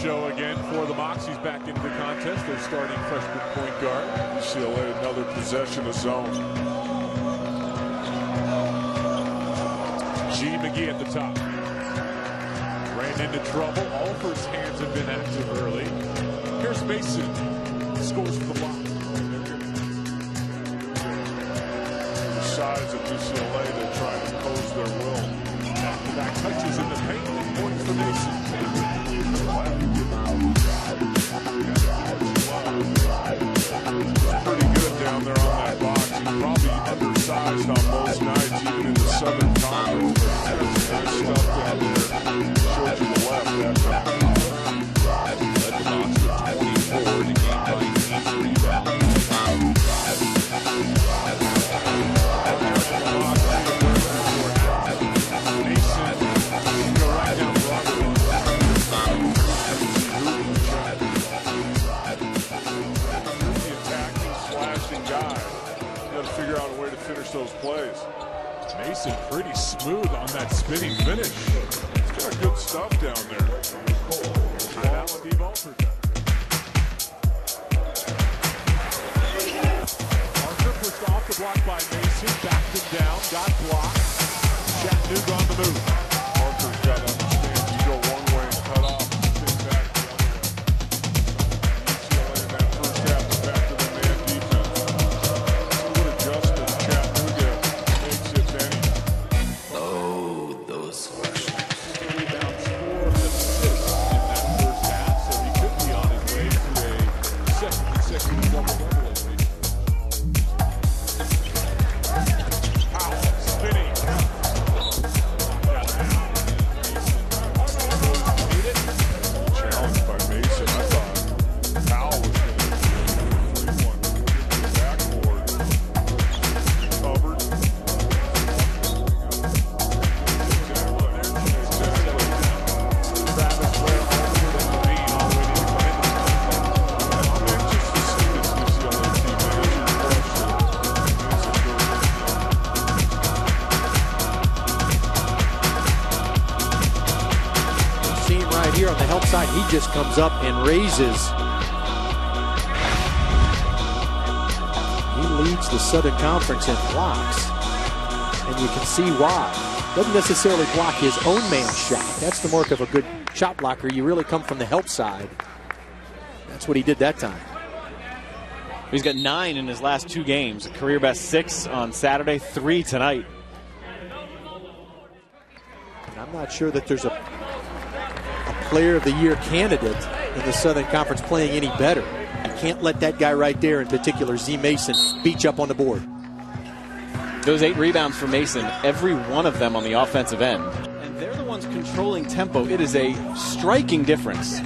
show again for the Mocs. He's back into the contest. They're starting freshman point guard. UCLA, another possession of zone. G. McGee at the top. Ran into trouble. Alford's hands have been active early. Here's Mason. Scores for the Mocs. The size of UCLA, they're trying to impose their will. Back touches in the paint. Points for Mason. Pretty good down there on that box. He's probably undersized on most nights, even in the Southern Conference. There's nice stuff down there. Showed you the left that time. Led the Mocs with 24 to gain 19 rebounds. Figure out a way to finish those plays. Mason pretty smooth on that spinning finish. He's got good stuff down there. Parker pushed off the block by Mason, backed him down, got blocked. Chattanooga on the move. Parker's got to understand you go one way and cut off, spin back the other way. UCLA in that first half is back to the man defense. Those questions. Rebounds, 4 assists in that first half, so he could be on his way to a second consecutive double-double. Powell spinning. Challenged by Mason. I thought Powell was going to 3-1 in the backboard. Covered. Here on the help side, he just comes up and raises. He leads the Southern Conference in blocks, and you can see why. Doesn't necessarily block his own man's shot. That's the mark of a good shot blocker. You really come from the help side. That's what he did that time. He's got 9 in his last 2 games. A career best 6 on Saturday, 3 tonight. And I'm not sure that there's a Player of the Year candidate in the Southern Conference playing any better. You can't let that guy right there, in particular, Z. Mason, beach up on the board. Those 8 rebounds for Mason, every one of them on the offensive end. And they're the ones controlling tempo. It is a striking difference.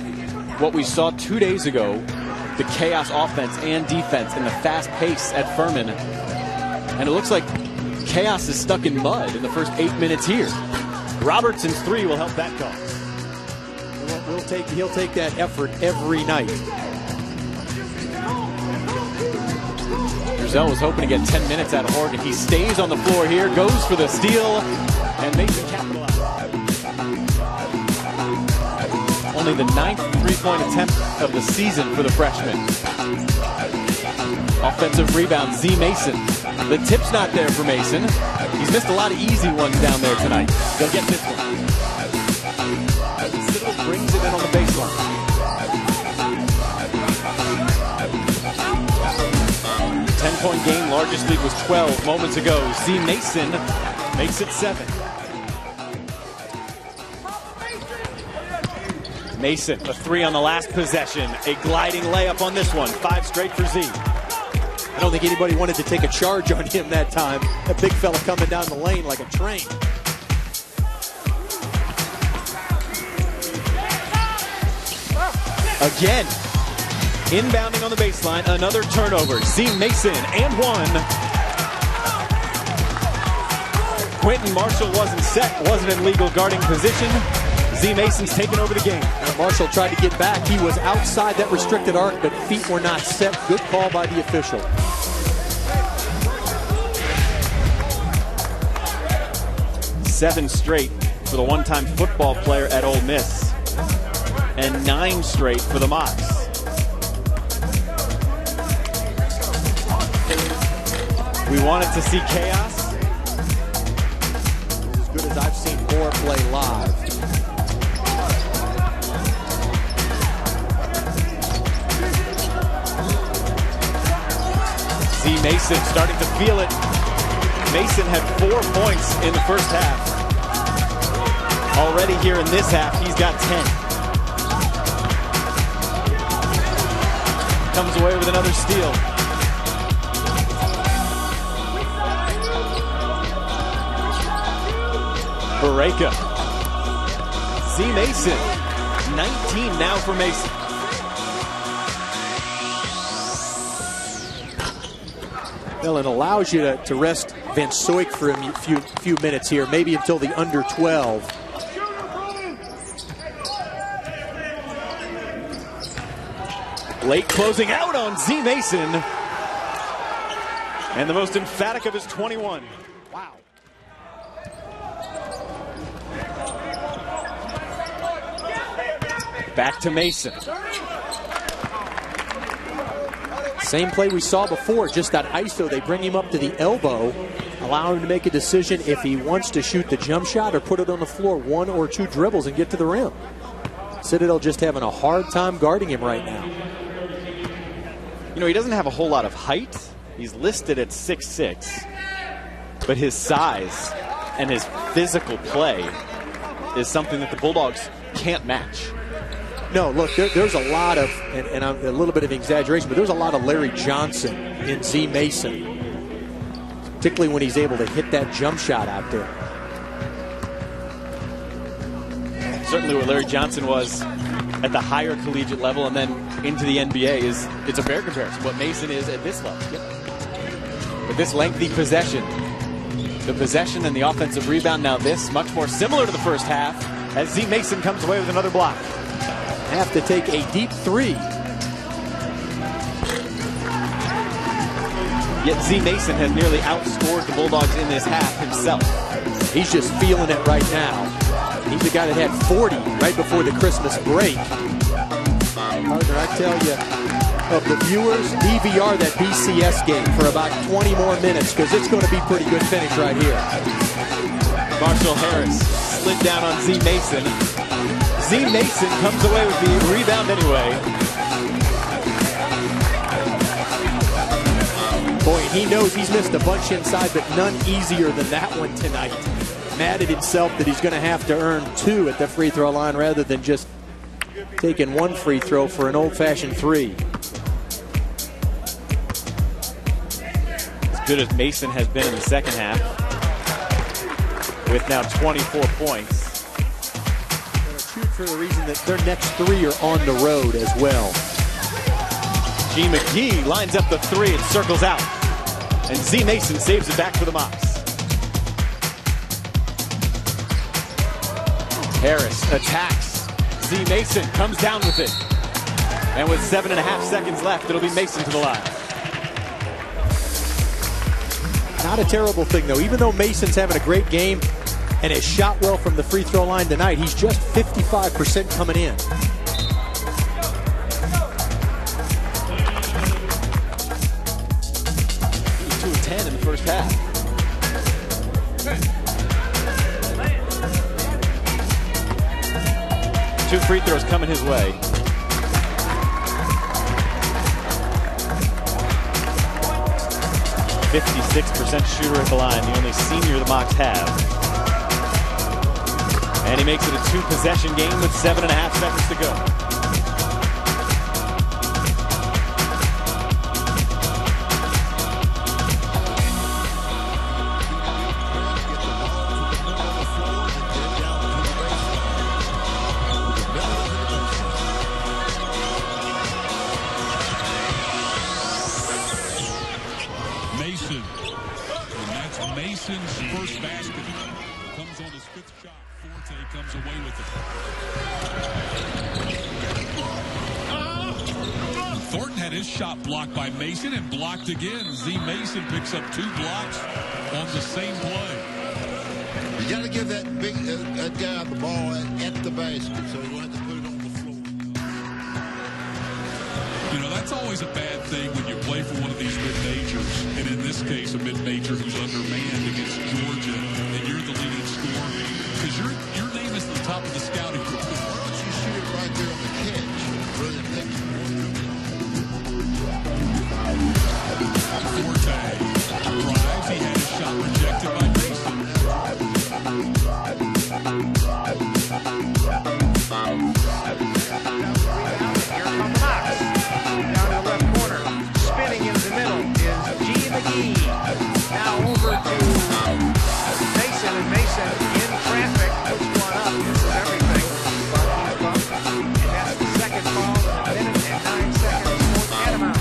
What we saw 2 days ago, the chaos offense and defense and the fast pace at Furman. And it looks like chaos is stuck in mud in the first 8 minutes here. Robertson's 3 will help that cause. He'll take that effort every night. Drizel was hoping to get 10 minutes out of Oregon. He stays on the floor here, goes for the steal, and Mason capitalizes. Only the 9th three-point attempt of the season for the freshman. Offensive rebound, Z. Mason. The tip's not there for Mason. He's missed a lot of easy ones down there tonight. They'll get this one. Brings it in on the baseline. 10-point game, largest lead was 12 moments ago. Z. Mason makes it 7. Mason, a 3 on the last possession. A gliding layup on this one. 5 straight for Z. I don't think anybody wanted to take a charge on him that time. That big fella coming down the lane like a train. Again, inbounding on the baseline, another turnover. Z. Mason and 1. Quentin Marshall wasn't set, wasn't in legal guarding position. Z. Mason's taken over the game. Marshall tried to get back. He was outside that restricted arc, but feet were not set. Good call by the official. Seven straight for the one-time football player at Ole Miss. and 9 straight for the Mocs. We wanted to see chaos. As good as I've seen Moore play live. See Mason starting to feel it. Mason had 4 points in the first half. Already here in this half, he's got 10. Comes away with another steal. Bareka. Z Mason. 19 now for Mason. Well, it allows you to rest Van Soik for a few minutes here, maybe until the under 12. Late closing out on Z Mason. And the most emphatic of his 21. Wow. Back to Mason. Same play we saw before, just that ISO. They bring him up to the elbow, allow him to make a decision if he wants to shoot the jump shot or put it on the floor, 1 or 2 dribbles and get to the rim. Citadel just having a hard time guarding him right now. You know, he doesn't have a whole lot of height. He's listed at 6'6", but his size and his physical play is something that the Bulldogs can't match. No, look, there's a lot of, and I'm a little bit of exaggeration, but there's a lot of Larry Johnson in Z Mason, particularly when he's able to hit that jump shot out there. Certainly what Larry Johnson was at the higher collegiate level and then into the NBA it's a fair comparison. What Mason is at this level. Yep. But this lengthy possession, the possession and the offensive rebound, now this much more similar to the first half as Z Mason comes away with another block. Have to take a deep 3. Yet Z Mason has nearly outscored the Bulldogs in this half himself. He's just feeling it right now. He's the guy that had 40 right before the Christmas break. Partner, I tell you, of the viewers, DVR that BCS game for about 20 more minutes because it's going to be pretty good finish right here. Marshall Harris slid down on Z Mason. Z Mason comes away with the rebound anyway. Boy, he knows he's missed a bunch inside, but none easier than that one tonight. Mad at himself that he's going to have to earn 2 at the free throw line rather than just taking 1 free throw for an old-fashioned 3. As good as Mason has been in the second half, with now 24 points. For the reason that their next 3 are on the road as well. G. McGee lines up the 3 and circles out. And Z Mason saves it back for the Mocs. Harris attacks. Z Mason comes down with it. And with 7.5 seconds left, it'll be Mason to the line. Not a terrible thing, though. Even though Mason's having a great game and has shot well from the free throw line tonight, he's just 55% coming in. 2 of 10 in the first half. Two free throws coming his way. .56% shooter at the line, the only senior the Mocs have. And he makes it a 2-possession game with 7.5 seconds to go. Mason, and that's Mason's first basket. Comes on his 5th shot. Forte comes away with it. Thornton had his shot blocked by Mason and blocked again. Z Mason picks up 2 blocks on the same play. You got to give that big guy the ball at the basket, so you want to put it on the floor. That's always a bad thing when you play for one of these mid-majors, and in this case, a mid-major who's undermanned against Georgia, and you're the leading scorer, because your name is at the top of the scouting report. Why don't you shoot it right there on the catch? Brilliant thing. Forte drives. He had his shot rejected by Mason. Here come Mocs. Down to the left corner. Spinning in the middle is G. McGee. Now over to Mason, and Mason in traffic puts one up. This is everything. And that's the second ball in a minute and 9 seconds for Catamount.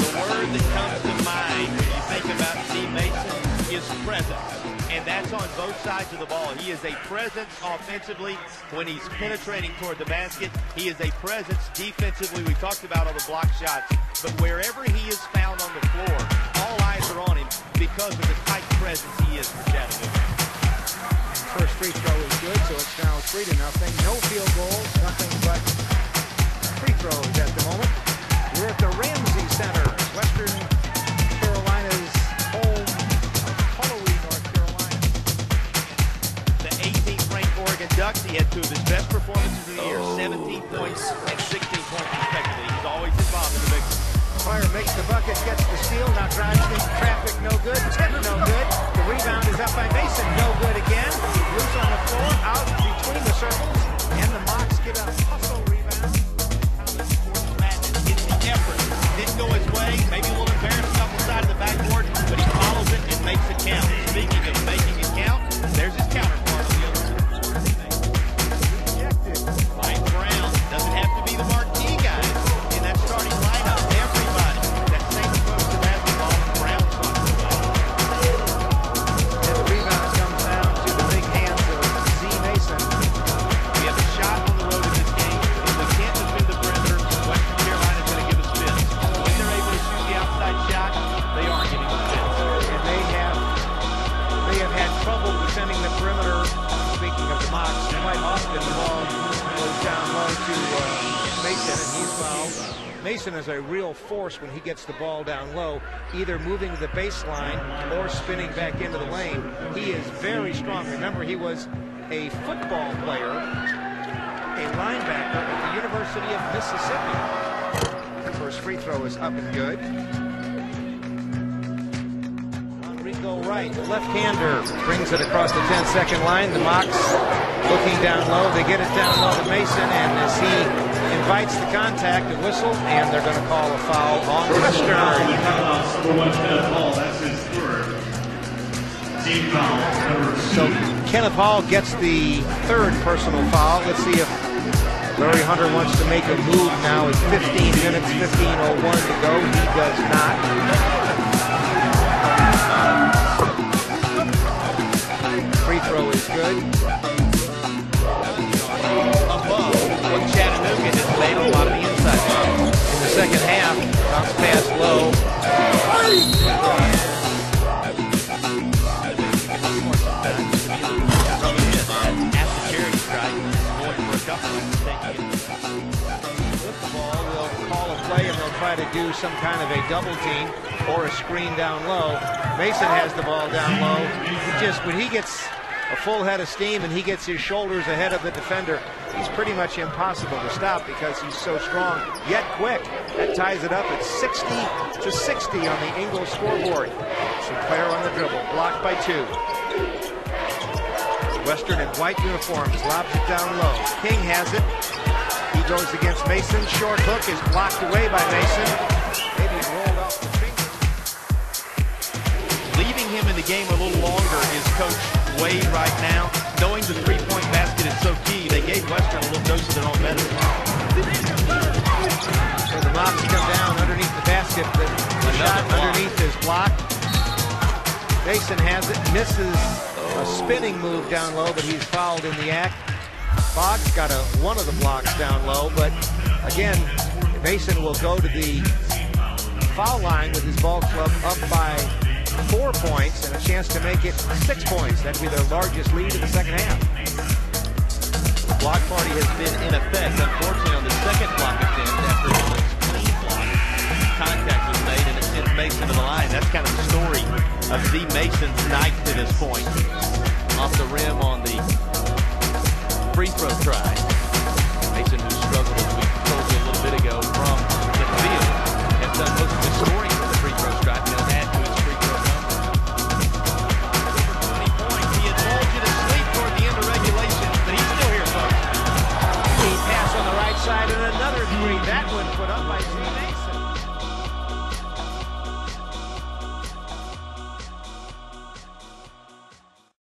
The word that comes to mind when you think about Z. Mason is presence. And that's on both sides of the ball. He is a presence offensively when he's penetrating toward the basket. He is a presence defensively. We talked about all the block shots. But wherever he is found on the floor, all eyes are on him because of the tight presence he is for Chattanooga. First free throw is good, so it's now 3-0. No field goals, nothing but free throws at the moment. We're at the Ramsey Center, Western Carolina's home of Holloway, North Carolina. The 18th ranked Oregon Ducks, he had two of his best performances of the year, 17 points and 16 points respectively. He's always involved in the big one. Pryor makes the bucket, gets the steal, now drives into traffic, no good. Tip, no good. The rebound is up by Mason, no good again. Loose on the floor, out between the circles, and the Mocs get a hustle rebound. Madness gets the effort. Didn't go his way, maybe a little embarrassed off the side of the backboard, but he follows it and makes it count. Speaking of making it count, there's his counterpart on the other side. Mike Brown doesn't have to be the marquee guy in that starting lineup. Everybody, that same approach to basketball, Brown's talking about. And the rebound comes down to the big hands of Z. Mason. We have a shot on the road in this game. If we can't defend the perimeter, Western Carolina's going to give us fits. When they're able to shoot the outside shot, they are getting us fits. And they have had trouble defending the perimeter. Speaking of the Mocs, quite often the ball goes down low to Mason, and he's fouled. Mason is a real force when he gets the ball down low, either moving to the baseline or spinning back into the lane. He is very strong. Remember, he was a football player, a linebacker at the University of Mississippi. The first free throw is up and good. Go right, the left-hander brings it across the 10-second line. The Mocs looking down low. They get it down low to Mason, and as he invites the contact, a whistle, and they're going to call a foul on Western. That's his third team foul. So Kenneth Hall gets the third personal foul. Let's see if Larry Hunter wants to make a move now. It's 15 minutes, 15:01 to go. He does not. Free throw is good. Above what Chattanooga has made a lot of the inside. In the second half, bounce pass low. After Jerry tried going for a couple of With the ball, they'll call a play and they'll try to do some kind of a double team or a screen down low. Mason has the ball down low. When he gets a full head of steam and he gets his shoulders ahead of the defender, he's pretty much impossible to stop because he's so strong, yet quick. That ties it up at 60-60 on the Ingles scoreboard. Sinclair on the dribble, blocked by two. Western in white uniforms, lobs it down low. King has it. He goes against Mason. Short hook is blocked away by Mason. Maybe rolled off the finger. leaving him in the game a little longer is Coach Wade right now. Knowing the three-point basket is so key, they gave Western a little dose of their own medicine. So the Mocs come down underneath the basket. The shot underneath is blocked. Mason has it, misses a spinning move down low, but he's fouled in the act. Boggs got one of the blocks down low, but again, Mason will go to the foul line with his ball club up by 4 points and a chance to make it 6 points. That'd be their largest lead in the second half. The block party has been in effect, unfortunately, on the second block attempt after Holland's clean block. contact was made, and it sends Mason to the line. That's kind of the story of Z. Mason's night to this point. Off the rim on the free throw try. Mason, who struggled, as we told you a little bit ago, from the field, has done most of his scoring from the free throw stripe. He'll add to his free throw number. Over 20 points. He had lulled you to sleep toward the end of regulation, but he's still here, folks. Pass on the right side and another three. That one put up by Z.